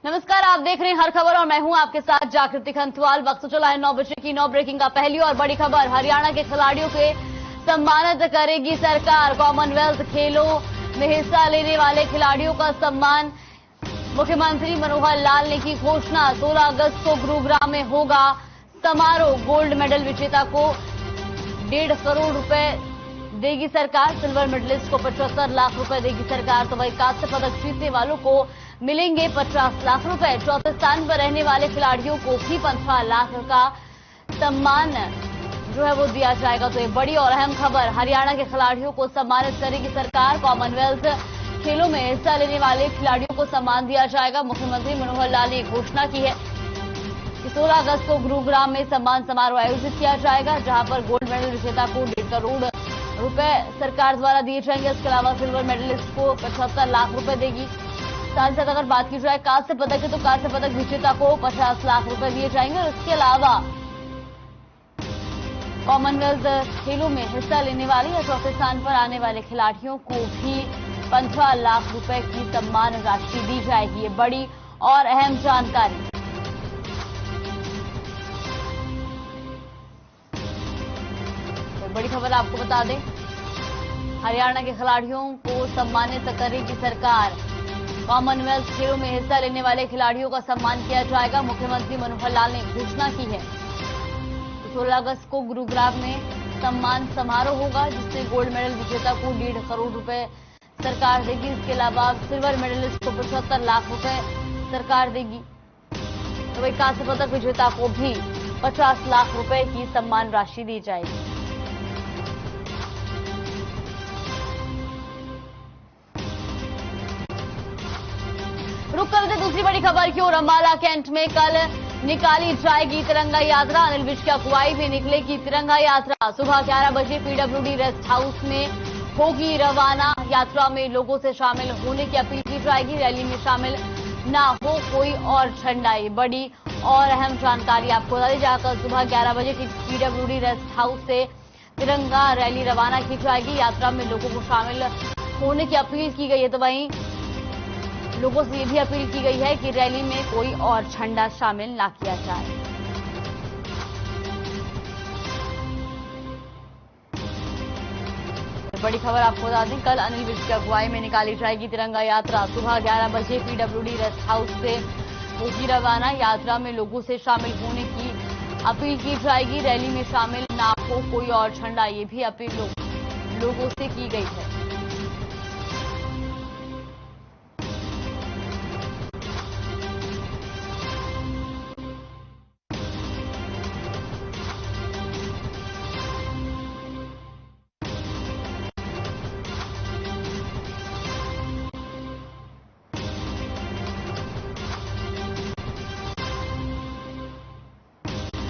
नमस्कार, आप देख रहे हैं हर खबर और मैं हूं आपके साथ जागृति खंतवाल। वक्त चला है 9 बजे की 9 ब्रेकिंग का। पहली और बड़ी खबर, हरियाणा के खिलाड़ियों के सम्मानित करेगी सरकार। कॉमनवेल्थ खेलों में हिस्सा लेने वाले खिलाड़ियों का सम्मान। मुख्यमंत्री मनोहर लाल ने की घोषणा। 16 अगस्त को गुरुग्राम में होगा समारोह। गोल्ड मेडल विजेता को 1.5 करोड़ रुपए देगी सरकार। सिल्वर मेडलिस्ट को 75 लाख रुपए देगी सरकार। तो वही कांस्य पदक जीतने वालों को मिलेंगे 50 लाख रुपए। चौथे स्थान पर रहने वाले खिलाड़ियों को भी 15 लाख का सम्मान जो है वो दिया जाएगा। तो ये बड़ी और अहम खबर, हरियाणा के खिलाड़ियों को सम्मानित करेगी सरकार। कॉमनवेल्थ खेलों में हिस्सा लेने वाले खिलाड़ियों को सम्मान दिया जाएगा। मुख्यमंत्री मनोहर लाल ने घोषणा की है कि 16 अगस्त को गुरुग्राम में सम्मान समारोह आयोजित किया जाएगा, जहां पर गोल्ड मेडल विजेता को 1.5 करोड़ रुपए सरकार द्वारा दिए जाएंगे। इसके अलावा सिल्वर मेडलिस्ट को 75 लाख रुपए देगी। साथ ही साथ अगर बात की जाए कांस्य पदक की, तो कांस्य पदक विजेता को 50 लाख रुपए दिए जाएंगे। और इसके अलावा कॉमनवेल्थ खेलों में हिस्सा लेने वाले या चौथे स्थान पर आने वाले खिलाड़ियों को भी 15 लाख रुपए की सम्मान राशि दी जाएगी। ये बड़ी और अहम जानकारी। बड़ी खबर आपको बता दें, हरियाणा के खिलाड़ियों को सम्मानित करेगी सरकार। कॉमनवेल्थ खेलों में हिस्सा लेने वाले खिलाड़ियों का सम्मान किया जाएगा। मुख्यमंत्री मनोहर लाल ने घोषणा की है। 16 अगस्त को गुरुग्राम में सम्मान समारोह होगा, जिसमें गोल्ड मेडल विजेता को 1.5 करोड़ रुपए सरकार देगी। इसके अलावा सिल्वर मेडलिस्ट को 75 लाख रुपए सरकार देगी। तो वही कांस्य पदक विजेता को भी 50 लाख रुपए की सम्मान राशि दी जाएगी। रुक करते दूसरी बड़ी खबर की ओर। अम्बाला कैंट में कल निकाली जाएगी तिरंगा यात्रा। अनिल विज की अगुवाई में निकलेगी तिरंगा यात्रा। सुबह 11 बजे पीडब्ल्यूडी रेस्ट हाउस में होगी रवाना। यात्रा में लोगों से शामिल होने की अपील की जाएगी। रैली में शामिल ना हो कोई और झंडा। ये बड़ी और अहम जानकारी आपको बता दी। जाकर सुबह 11 बजे पीडब्ल्यूडी रेस्ट हाउस से तिरंगा रैली रवाना की जाएगी। यात्रा में लोगों को शामिल होने की अपील की गई है। तो वहीं लोगों से ये भी अपील की गई है कि रैली में कोई और झंडा शामिल ना किया जाए। बड़ी खबर आपको बता दें, कल अनिल विज की अगुवाई में निकाली जाएगी तिरंगा यात्रा। सुबह 11 बजे पीडब्ल्यूडी रेस्ट हाउस से होगी रवाना। यात्रा में लोगों से शामिल होने की अपील की जाएगी। रैली में शामिल ना हो कोई और झंडा, ये भी अपील लोगों से की गई है।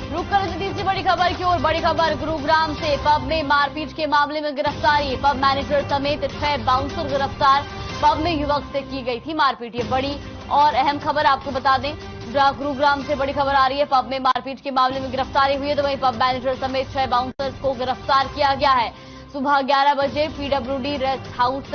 रुक कर तीसरी बड़ी खबर की ओर। बड़ी खबर, गुरुग्राम से पब में मारपीट के मामले में गिरफ्तारी। पब मैनेजर समेत 6 बाउंसर गिरफ्तार। पब में युवक से की गई थी मारपीट। ये बड़ी और अहम खबर आपको बता दें, गुरुग्राम से बड़ी खबर आ रही है। पब में मारपीट के मामले में गिरफ्तारी हुई है। तो वहीं पब मैनेजर समेत 6 बाउंसर्स को गिरफ्तार किया गया है। सुबह 11 बजे PWD rest house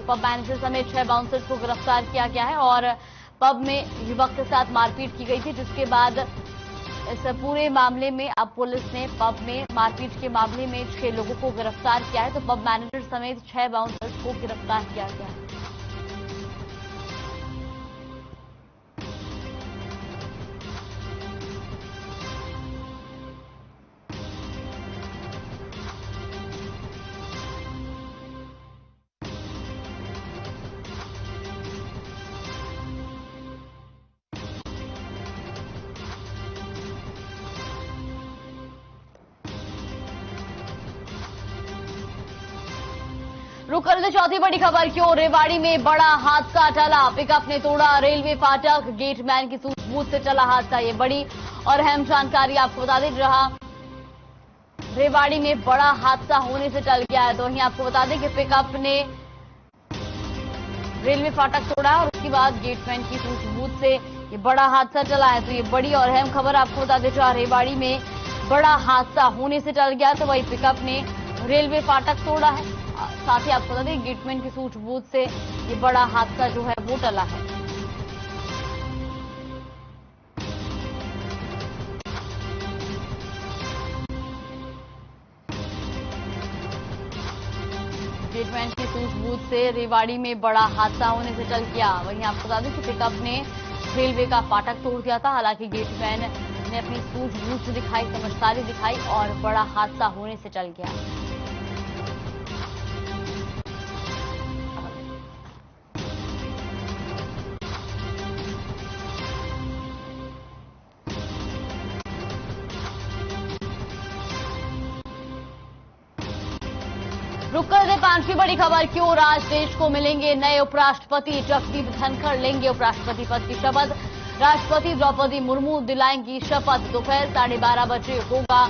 pub manager समेत 6 बाउंसर्स को गिरफ्तार किया गया है। और पब में युवक के साथ मारपीट की गई थी, जिसके बाद इस पूरे मामले में अब पुलिस ने पब में मारपीट के मामले में 6 लोगों को गिरफ्तार किया है। तो पब मैनेजर समेत 6 बाउंसर्स को गिरफ्तार किया गया है। रुक कर चौथी बड़ी खबर की ओर। रेवाड़ी में बड़ा हादसा टला। पिकअप ने तोड़ा रेलवे फाटक। गेटमैन की सूझबूझ से चला हादसा। ये बड़ी और अहम जानकारी आपको बता दें, जहां रेवाड़ी में बड़ा हादसा होने से टल गया है। तो वहीं आपको बता दें कि पिकअप ने रेलवे फाटक तोड़ा और उसके बाद गेटमैन की सूझबूझ से ये बड़ा हादसा टला है। तो ये बड़ी और अहम खबर आपको बता दें, जहां रेवाड़ी में बड़ा हादसा होने से टल गया, तो वही पिकअप ने रेलवे फाटक तोड़ा है। साथ ही आपको बता दें गेटमैन की सूझबूझ से ये बड़ा हादसा जो है वो टला है। गेटमैन की सूझबूझ से रेवाड़ी में बड़ा हादसा होने से टल गया। वहीं आपको बता दें कि पिकअप ने रेलवे का फाटक तोड़ दिया था। हालांकि गेटमैन ने अपनी सूझबूझ दिखाई, समझदारी दिखाई और बड़ा हादसा होने से टल गया। रुक कर दे पांचवी बड़ी खबर की ओर। आज देश को मिलेंगे नए उपराष्ट्रपति। जगदीप धनखड़ लेंगे उपराष्ट्रपति पद की शपथ। राष्ट्रपति द्रौपदी मुर्मू दिलाएंगी शपथ। दोपहर 12:30 बजे होगा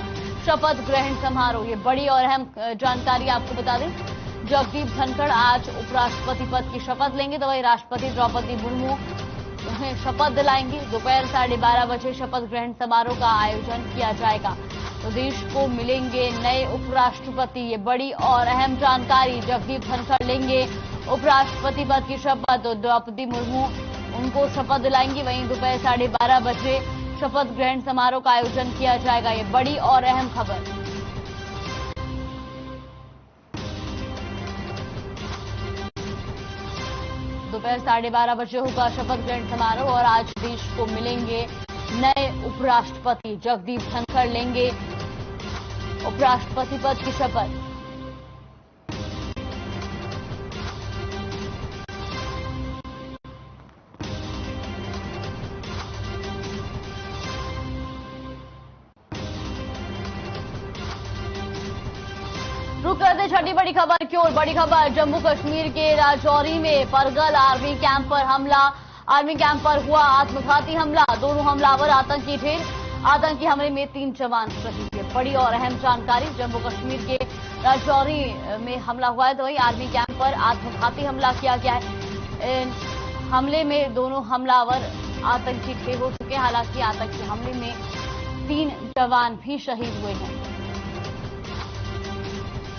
शपथ ग्रहण समारोह। ये बड़ी और अहम जानकारी आपको बता दें, जगदीप धनखड़ आज उपराष्ट्रपति पद की शपथ लेंगे, तो वही राष्ट्रपति द्रौपदी मुर्मू उन्हें शपथ दिलाएंगी। दोपहर 12:30 बजे शपथ ग्रहण समारोह का आयोजन किया जाएगा। तो देश को मिलेंगे नए उपराष्ट्रपति। ये बड़ी और अहम जानकारी, जगदीप धनखड़ लेंगे उपराष्ट्रपति पद की शपथ। तो द्रौपदी मुर्मू उनको शपथ दिलाएंगी। वहीं दोपहर 12:30 बजे शपथ ग्रहण समारोह का आयोजन किया जाएगा। ये बड़ी और अहम खबर। दोपहर 12:30 बजे होगा शपथ ग्रहण समारोह और आज देश को मिलेंगे नए उपराष्ट्रपति। जगदीप धनखड़ लेंगे उपराष्ट्रपति पद की शपथ। रुक करते छठी बड़ी खबर की ओर। बड़ी खबर, जम्मू कश्मीर के राजौरी में परगल आर्मी कैंप पर हमला। आर्मी कैंप पर हुआ आत्मघाती हमला। दोनों हमलावर आतंकी ढेर। आतंकी हमले में 3 जवान शहीद हुए। बड़ी और अहम जानकारी, जम्मू कश्मीर के राजौरी में हमला हुआ है, तो वहीं आर्मी कैंप पर आत्मघाती हमला किया गया है। हमले में दोनों हमलावर आतंकी ढेर हो चुके हैं। हालांकि आतंकी हमले में 3 जवान भी शहीद हुए हैं।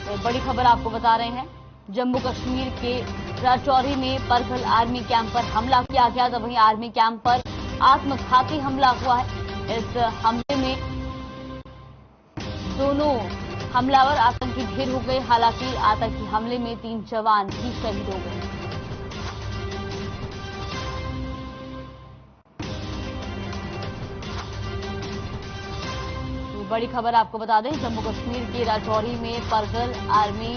तो बड़ी खबर आपको बता रहे हैं, जम्मू कश्मीर के राजौरी में परगल आर्मी कैंप पर हमला किया गया, तो वहीं आर्मी कैंप पर आत्मघाती हमला हुआ है। इस हमले में दोनों हमलावर आतंकी ढेर हो गए। हालांकि आतंकी हमले में 3 जवान भी शहीद हो गए। बड़ी खबर आपको बता दें, जम्मू कश्मीर के राजौरी में परगल आर्मी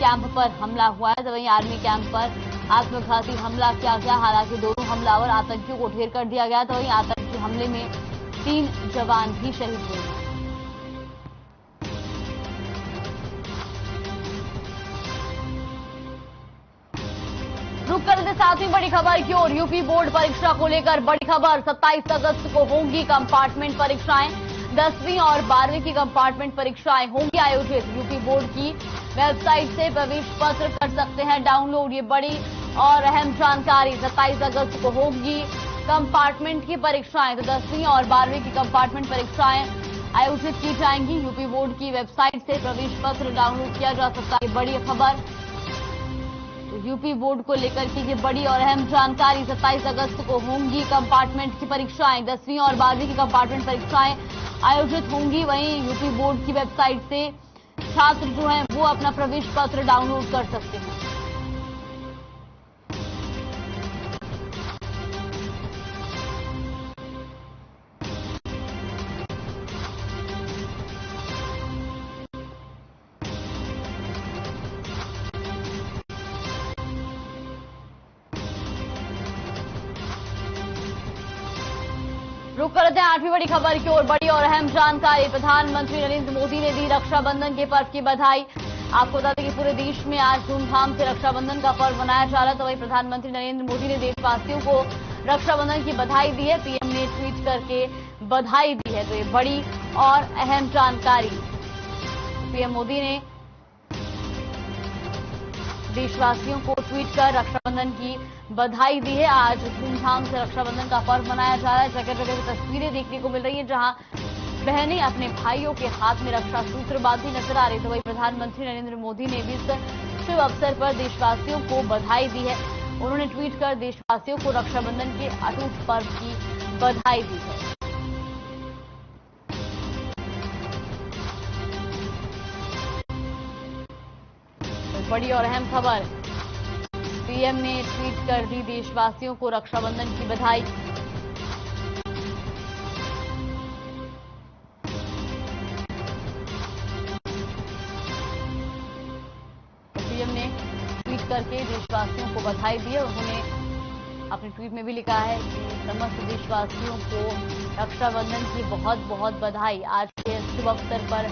कैंप पर हमला हुआ है, तो वहीं आर्मी कैंप पर आत्मघाती हमला किया गया। हालांकि दोनों हमलावर आतंकियों को ढेर कर दिया गया, तो वहीं आतंकी हमले में 3 जवान भी शहीद हुए हैं। रुक कर दे सातवीं बड़ी खबर की ओर। यूपी बोर्ड परीक्षा को लेकर बड़ी खबर, 27 अगस्त को होंगी कंपार्टमेंट परीक्षाएं। 10वीं और 12वीं की कंपार्टमेंट परीक्षाएं होंगी आयोजित। यूपी बोर्ड की वेबसाइट से प्रवेश पत्र कर सकते हैं डाउनलोड। ये बड़ी और अहम जानकारी, 27 अगस्त को होंगी कंपार्टमेंट की परीक्षाएं। तो 10वीं और 12वीं की कंपार्टमेंट परीक्षाएं आयोजित की जाएंगी। यूपी बोर्ड की वेबसाइट से प्रवेश पत्र डाउनलोड किया जा सकता है। बड़ी खबर, तो यूपी बोर्ड को लेकर के ये बड़ी और अहम जानकारी, 27 अगस्त को होंगी कंपार्टमेंट की परीक्षाएं। 10वीं और 12वीं की कंपार्टमेंट परीक्षाएं आयोजित होंगी। वहीं यूपी बोर्ड की वेबसाइट से छात्र जो हैं वो अपना प्रवेश पत्र डाउनलोड कर सकते हैं। रुक करते हैं 8वीं बड़ी खबर की ओर। बड़ी और अहम जानकारी, प्रधानमंत्री नरेंद्र मोदी ने दी रक्षाबंधन के पर्व की बधाई। आपको बता दें कि पूरे देश में आज धूमधाम से रक्षाबंधन का पर्व मनाया जा रहा है, तो वहीं प्रधानमंत्री नरेंद्र मोदी ने देशवासियों को रक्षाबंधन की बधाई दी है। पीएम ने ट्वीट करके बधाई दी है। तो ये बड़ी और अहम जानकारी, पीएम मोदी ने देशवासियों को ट्वीट कर रक्षाबंधन की बधाई दी है। आज धूमधाम से रक्षाबंधन का पर्व मनाया जा रहा है। जगह जगह तस्वीरें देखने को मिल रही है जहां बहनें अपने भाइयों के हाथ में रक्षा सूत्र बांधी नजर आ रही। तो वही प्रधानमंत्री नरेंद्र मोदी ने भी इस शुभ अवसर पर देशवासियों को बधाई दी है। उन्होंने ट्वीट कर देशवासियों को रक्षाबंधन के अटूट पर्व की बधाई दी है। बड़ी और अहम खबर, पीएम ने ट्वीट कर दी देशवासियों को रक्षाबंधन की बधाई। पीएम ने ट्वीट करके देशवासियों को बधाई दी है। उन्होंने अपने ट्वीट में भी लिखा है कि समस्त देशवासियों को रक्षाबंधन की बहुत बहुत बधाई। आज के शुभ अवसर पर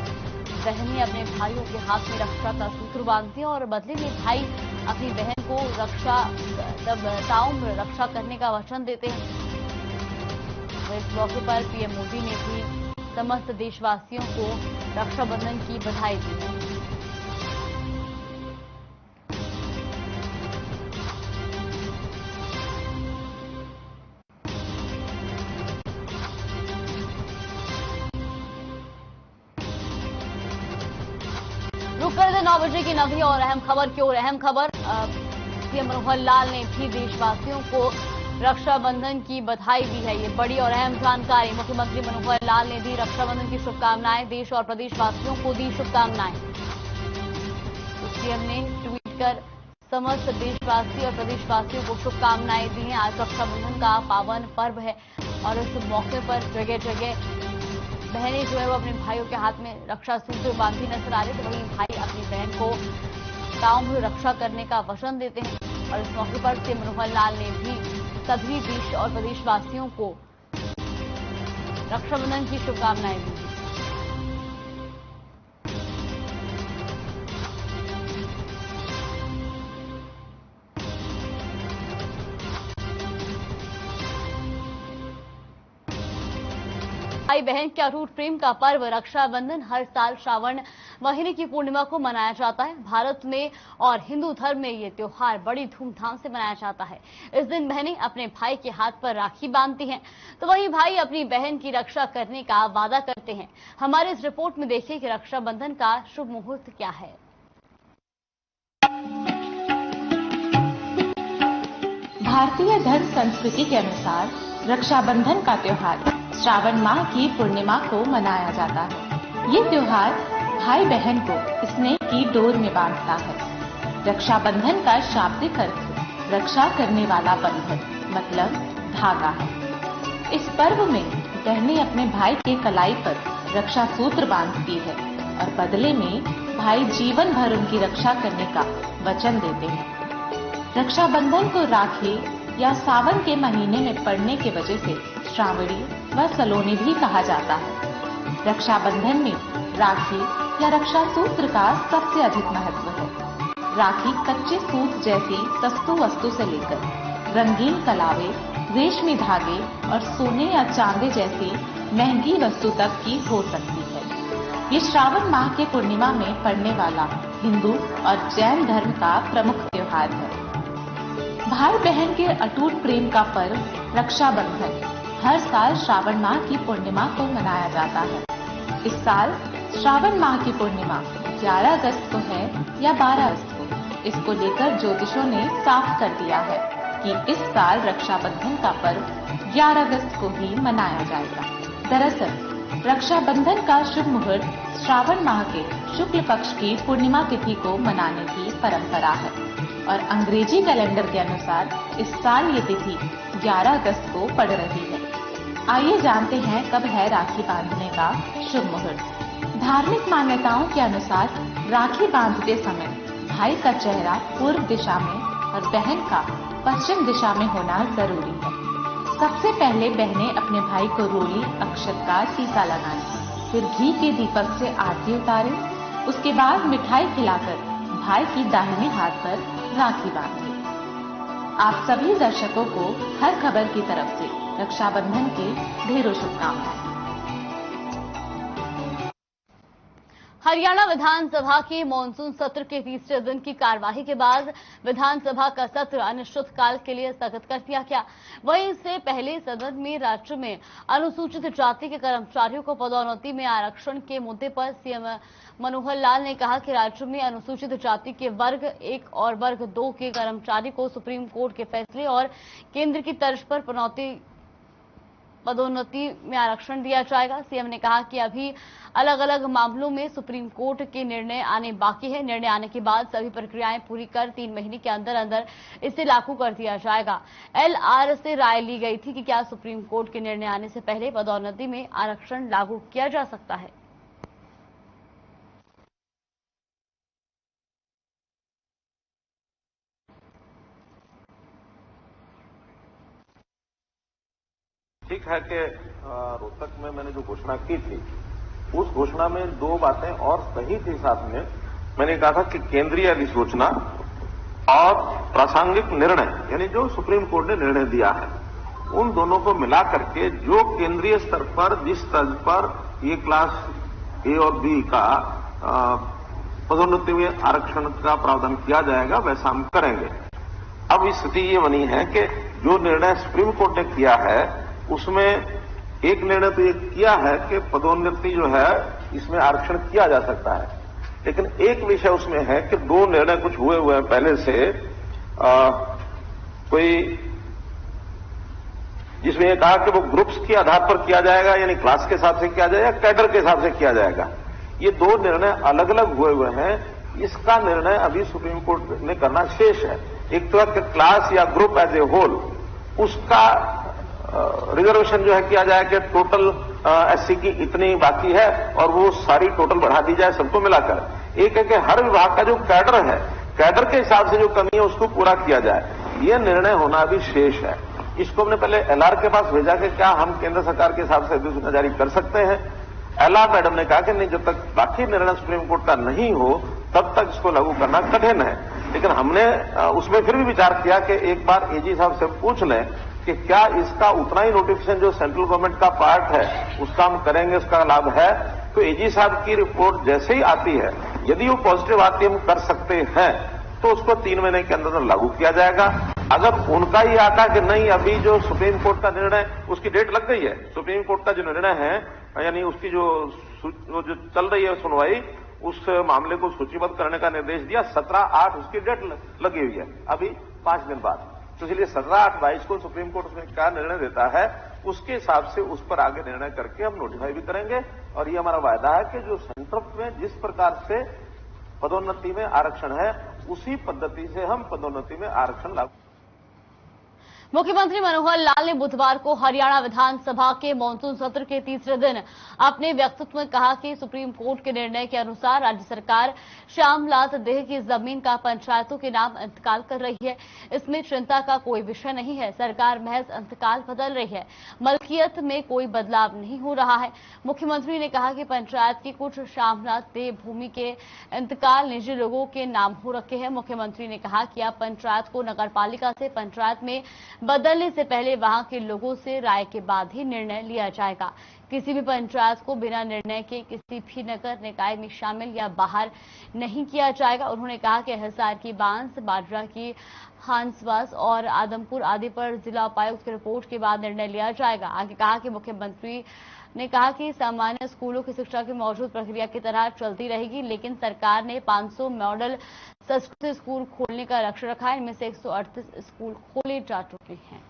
बहनें अपने भाइयों के हाथ में रक्षा का सूत्र बांधती हैं और बदले में भाई अपनी बहन को ताउम्र रक्षा करने का वचन देते हैं। इस मौके पर पीएम मोदी ने भी समस्त देशवासियों को रक्षाबंधन की बधाई दी है। रुक कर दे 9 बजे की नवी और अहम खबर की ओर। अहम खबर, सीएम मनोहर लाल ने भी देशवासियों को रक्षाबंधन की बधाई दी है। ये बड़ी और अहम जानकारी, मुख्यमंत्री मनोहर लाल ने दी रक्षाबंधन की शुभकामनाएं। देश और प्रदेशवासियों को दी शुभकामनाएं। तो सीएम ने ट्वीट कर समस्त देशवासी और प्रदेशवासियों को शुभकामनाएं दी हैं। आज रक्षाबंधन का पावन पर्व है और इस मौके पर जगह जगह बहनें जो है वो अपने भाइयों के हाथ में रक्षा सूत्र बांधी नजर आ रहे, तो वहीं भाई अपनी बहन को ताउम्र रक्षा करने का वचन देते हैं। और इस मौके पर सीएम मनोहर लाल ने भी सभी देश और प्रदेशवासियों को रक्षाबंधन की शुभकामनाएं दी। भाई बहन के अटूट प्रेम का पर्व रक्षाबंधन हर साल श्रावण महीने की पूर्णिमा को मनाया जाता है। भारत में और हिंदू धर्म में ये त्योहार बड़ी धूमधाम से मनाया जाता है। इस दिन बहनें अपने भाई के हाथ पर राखी बांधती हैं, तो वहीं भाई अपनी बहन की रक्षा करने का वादा करते हैं। हमारे इस रिपोर्ट में देखिए कि रक्षाबंधन का शुभ मुहूर्त क्या है। भारतीय धर्म संस्कृति के अनुसार रक्षाबंधन का त्योहार श्रावण माह की पूर्णिमा को मनाया जाता है। ये त्योहार भाई बहन को स्नेह की डोर में बांधता है। रक्षाबंधन का शाब्दिक अर्थ रक्षा करने वाला बंधन मतलब धागा है। इस पर्व में बहनें अपने भाई के कलाई पर रक्षा सूत्र बांधती है और बदले में भाई जीवन भर उनकी रक्षा करने का वचन देते हैं। रक्षाबंधन को राखी या सावन के महीने में पड़ने की वजह से श्रावणी व सलोनी भी कहा जाता है। रक्षाबंधन में राखी या रक्षा सूत्र का सबसे अधिक महत्व है। राखी कच्चे सूत जैसी सस्तु वस्तु से लेकर रंगीन कलावे, रेशमी धागे और सोने या चांदी जैसी महंगी वस्तु तक की हो सकती है। ये श्रावण माह के पूर्णिमा में पड़ने वाला हिंदू और जैन धर्म का प्रमुख त्योहार है। भाई बहन के अटूट प्रेम का पर्व रक्षाबंधन हर साल श्रावण माह की पूर्णिमा को मनाया जाता है। इस साल श्रावण माह की पूर्णिमा 11 अगस्त को है या 12 अगस्त को। इसको लेकर ज्योतिषों ने साफ कर दिया है कि इस साल रक्षाबंधन का पर्व 11 अगस्त को ही मनाया जाएगा। दरअसल रक्षाबंधन का शुभ मुहूर्त श्रावण माह के शुक्ल पक्ष की पूर्णिमा तिथि को मनाने की परंपरा है और अंग्रेजी कैलेंडर के अनुसार इस साल ये तिथि 11 अगस्त को पड़ रही है। आइए जानते हैं कब है राखी बांधने का शुभ मुहूर्त। धार्मिक मान्यताओं के अनुसार राखी बांधते समय भाई का चेहरा पूर्व दिशा में और बहन का पश्चिम दिशा में होना जरूरी है। सबसे पहले बहनें अपने भाई को रोली अक्षत का टीका लगाएं, फिर घी के दीपक से आरती उतारें, उसके बाद मिठाई खिलाकर भाई की दाहिने हाथ पर राखी बांधें। आप सभी दर्शकों को हर खबर की तरफ से रक्षाबंधन की ढेरों शुभकामनाएं। हरियाणा विधानसभा के मानसून सत्र के तीसरे दिन की कार्यवाही के बाद विधानसभा का सत्र अनिश्चितकाल के लिए स्थगित कर दिया गया। वहीं इससे पहले सदन में राज्य में अनुसूचित जाति के कर्मचारियों को पदोन्नति में आरक्षण के मुद्दे पर सीएम मनोहर लाल ने कहा कि राज्य में अनुसूचित जाति के वर्ग 1 और वर्ग 2 के कर्मचारी को सुप्रीम कोर्ट के फैसले और केंद्र की तर्ज पर पदोन्नति में आरक्षण दिया जाएगा। सीएम ने कहा कि अभी अलग अलग मामलों में सुप्रीम कोर्ट के निर्णय आने बाकी है। निर्णय आने के बाद सभी प्रक्रियाएं पूरी कर 3 महीने के अंदर अंदर इसे लागू कर दिया जाएगा। एलआर से राय ली गई थी कि क्या सुप्रीम कोर्ट के निर्णय आने से पहले पदोन्नति में आरक्षण लागू किया जा सकता है। ठीक है कि रोहतक में मैंने जो घोषणा की थी उस घोषणा में 2 बातें और सही थी। साथ में मैंने कहा था कि केंद्रीय अधिसूचना और प्रासंगिक निर्णय यानी जो सुप्रीम कोर्ट ने निर्णय दिया है उन दोनों को मिला करके जो केंद्रीय स्तर पर जिस तर्ज पर ये क्लास ए और बी का पदोन्नति में आरक्षण का प्रावधान किया जाएगा वैसा हम करेंगे। अब स्थिति ये बनी है कि जो निर्णय सुप्रीम कोर्ट ने किया है उसमें एक निर्णय तो ये किया है कि पदोन्नति जो है इसमें आरक्षण किया जा सकता है, लेकिन एक विषय उसमें है कि 2 निर्णय कुछ हुए हैं पहले से कोई जिसमें ये कहा कि वो ग्रुप्स के आधार पर किया जाएगा यानी क्लास के हिसाब से किया जाएगा, कैडर के हिसाब से किया जाएगा। ये 2 निर्णय अलग अलग हुए हैं। इसका निर्णय अभी सुप्रीम कोर्ट ने करना शेष है। एक तो क्लास या ग्रुप एज ए होल उसका रिजर्वेशन जो है किया जाए कि टोटल एससी की इतनी बाकी है और वो सारी टोटल बढ़ा दी जाए सबको मिलाकर। एक है कि हर विभाग का जो कैडर है कैडर के हिसाब से जो कमी है उसको पूरा किया जाए। ये निर्णय होना अभी शेष है। इसको हमने पहले एलआर के पास भेजा कि क्या हम केंद्र सरकार के हिसाब से अधिसूचना जारी कर सकते हैं। एलआर मैडम ने कहा कि नहीं, जब तक बाकी निर्णय सुप्रीम कोर्ट का नहीं हो तब तक इसको लागू करना कठिन है। लेकिन हमने उसमें फिर भी विचार किया कि एक बार एजी साहब से पूछ लें कि क्या इसका उतना ही नोटिफिकेशन जो सेंट्रल गवर्नमेंट का पार्ट है उसका हम करेंगे, उसका लाभ है। तो एजी साहब की रिपोर्ट जैसे ही आती है यदि वो पॉजिटिव आती है हम कर सकते हैं तो उसको 3 महीने के अंदर लागू किया जाएगा। अगर उनका ही आता कि नहीं अभी जो सुप्रीम कोर्ट का निर्णय उसकी डेट लग गई है, सुप्रीम कोर्ट का जो निर्णय है यानी उसकी जो चल रही है सुनवाई उस मामले को सूचीबद्ध करने का निर्देश दिया, 17/8 उसकी डेट लगी हुई है अभी 5 दिन बाद। तो इसलिए 17/8/22 को सुप्रीम कोर्ट उसमें क्या निर्णय देता है उसके हिसाब से उस पर आगे निर्णय करके हम नोटिफाई भी करेंगे। और ये हमारा वायदा है कि जो सेंटर में जिस प्रकार से पदोन्नति में आरक्षण है उसी पद्धति से हम पदोन्नति में आरक्षण लागू। मुख्यमंत्री मनोहर लाल ने बुधवार को हरियाणा विधानसभा के मानसून सत्र के तीसरे दिन अपने वक्तव्य में कहा कि सुप्रीम कोर्ट के निर्णय के अनुसार राज्य सरकार श्यामलाल देह की जमीन का पंचायतों के नाम इंतकाल कर रही है। इसमें चिंता का कोई विषय नहीं है। सरकार महज इंतकाल बदल रही है, मलकियत में कोई बदलाव नहीं हो रहा है। मुख्यमंत्री ने कहा कि पंचायत की कुछ श्यामलाल देह भूमि के इंतकाल निजी लोगों के नाम हो रखे हैं। मुख्यमंत्री ने कहा कि अब पंचायत को नगरपालिका से पंचायत में बदलने से पहले वहां के लोगों से राय के बाद ही निर्णय लिया जाएगा। किसी भी पंचायत को बिना निर्णय के किसी भी नगर निकाय में शामिल या बाहर नहीं किया जाएगा। उन्होंने कहा कि हिसार की बांस, बाजरा की हांसवास और आदमपुर आदि पर जिला उपायुक्त की रिपोर्ट के बाद निर्णय लिया जाएगा। आगे कहा कि मुख्यमंत्री ने कहा कि सामान्य स्कूलों की शिक्षा की मौजूद प्रक्रिया की तरह चलती रहेगी, लेकिन सरकार ने 500 मॉडल संस्कृत स्कूल खोलने का लक्ष्य रखा है। इनमें से 138 स्कूल खोले जा चुके हैं।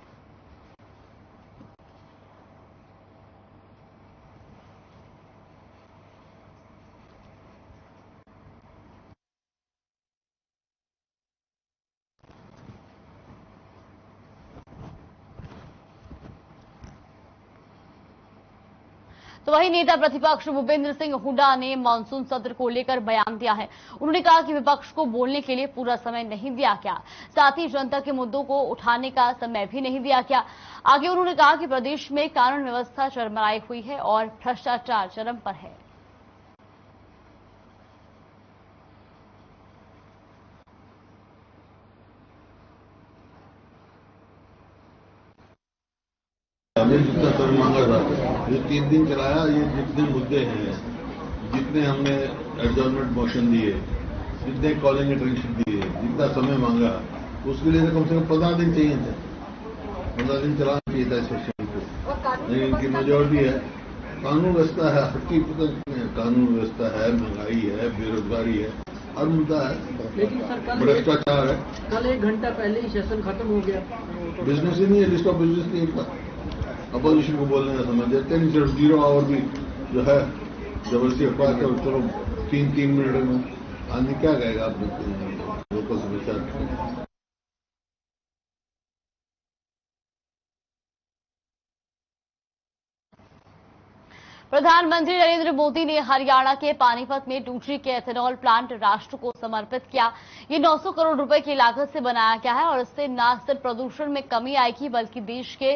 तो वही नेता प्रतिपक्ष भूपेंद्र सिंह हुड्डा ने मानसून सत्र को लेकर बयान दिया है। उन्होंने कहा कि विपक्ष को बोलने के लिए पूरा समय नहीं दिया गया, साथ ही जनता के मुद्दों को उठाने का समय भी नहीं दिया गया। आगे उन्होंने कहा कि प्रदेश में कानून व्यवस्था चरमराई हुई है और भ्रष्टाचार चरम पर है। जितना सर मांगा था ये 3 दिन चलाया। ये जितने मुद्दे हैं जितने हमने एडजॉर्नमेंट मोशन दिए, जितने कॉलिंग अटेंशन दिए, जितना समय मांगा, उसके लिए कम से कम 15 दिन चाहिए थे। 15 दिन चलाना चाहिए था सेशन को, लेकिन इनकी मेजॉरिटी है। कानून व्यवस्था है, हकी कानून व्यवस्था है, महंगाई है, बेरोजगारी है, हर मुद्दा है, लेकिन सर भ्रष्टाचार है। कल 1 घंटा पहले ही सेशन खत्म हो गया। बिजनेस ही नहीं है, जिसका बिजनेस नहीं था अपोजिशन को बोलने का समझ देते नहीं। सिर्फ 0 आवर भी जो है जबरदस्ती अखबार कर, चलो 3 मिनट में आदमी क्या कहेगा आप लोकल समस्या। प्रधानमंत्री नरेंद्र मोदी ने हरियाणा के पानीपत में टूटी के एथेनॉल प्लांट राष्ट्र को समर्पित किया। ये 900 करोड़ रुपए की लागत से बनाया गया है और इससे न सिर्फ प्रदूषण में कमी आएगी बल्कि देश के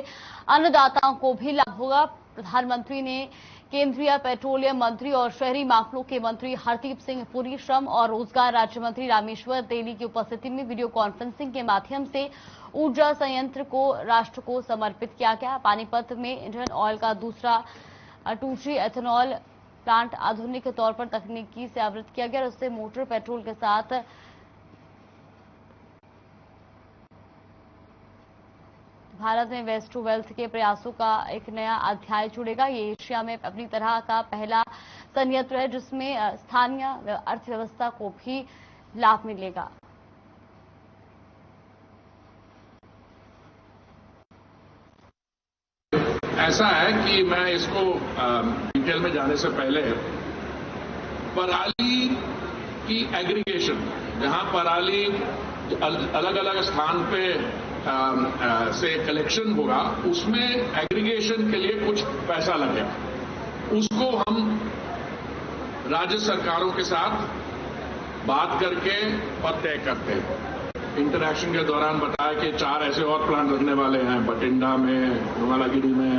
अन्नदाताओं को भी लाभ होगा। प्रधानमंत्री ने केंद्रीय पेट्रोलियम मंत्री और शहरी मामलों के मंत्री हरदीप सिंह पुरी, श्रम और रोजगार राज्य मंत्री रामेश्वर तेली की उपस्थिति में वीडियो कॉन्फ्रेंसिंग के माध्यम से ऊर्जा संयंत्र को राष्ट्र को समर्पित किया गया। पानीपत में इंडियन ऑयल का दूसरा टूटी एथेनॉल प्लांट आधुनिक तौर पर तकनीकी से आवृत किया गया और उससे मोटर पेट्रोल के साथ भारत में वेस्ट टू वेल्थ के प्रयासों का एक नया अध्याय जुड़ेगा। ये एशिया में अपनी तरह का पहला संयंत्र है जिसमें स्थानीय अर्थव्यवस्था को भी लाभ मिलेगा। ऐसा है कि मैं इसको डिटेल में जाने से पहले पराली की एग्रीगेशन, जहां पराली अलग अलग स्थान पे से कलेक्शन होगा, उसमें एग्रीगेशन के लिए कुछ पैसा लगेगा। उसको हम राज्य सरकारों के साथ बात करके और तय करते हैं। इंटरैक्शन के दौरान बताया कि 4 ऐसे और प्लांट लगने वाले हैं, बठिंडा में, धुमालागिरी में,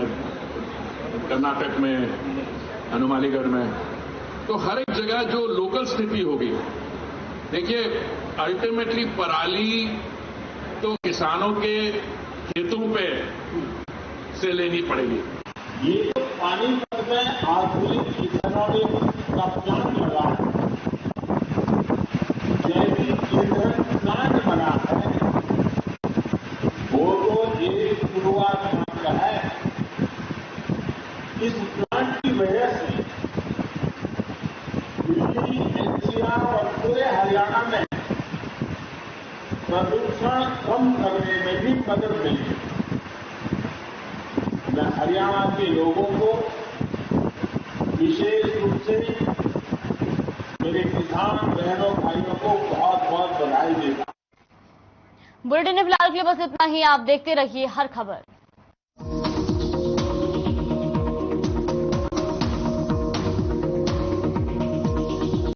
कर्नाटक में, हनुमालीगढ़ में। तो हर एक जगह जो लोकल स्थिति होगी, देखिए अल्टीमेटली पराली तो किसानों के खेतों पे से लेनी पड़ेगी। ये तो पानीपत में आधुनिक इथेनॉल का प्लांट लगा है, जैविक ईंधन प्लांट बना है, वो तो एक शुरुआत मात्र है। इस प्लांट की वजह से दिल्ली, एनसीआर और पूरे हरियाणा में प्रदूषण कम करने में भी मदद मिली। मैं हरियाणा के लोगों को विशेष रूप से मेरे किसान बहनों भाइयों को बहुत बहुत बधाई देता हूं। बुलेटिन में फिलहाल के लिए बस इतना ही। आप देखते रहिए हर खबर।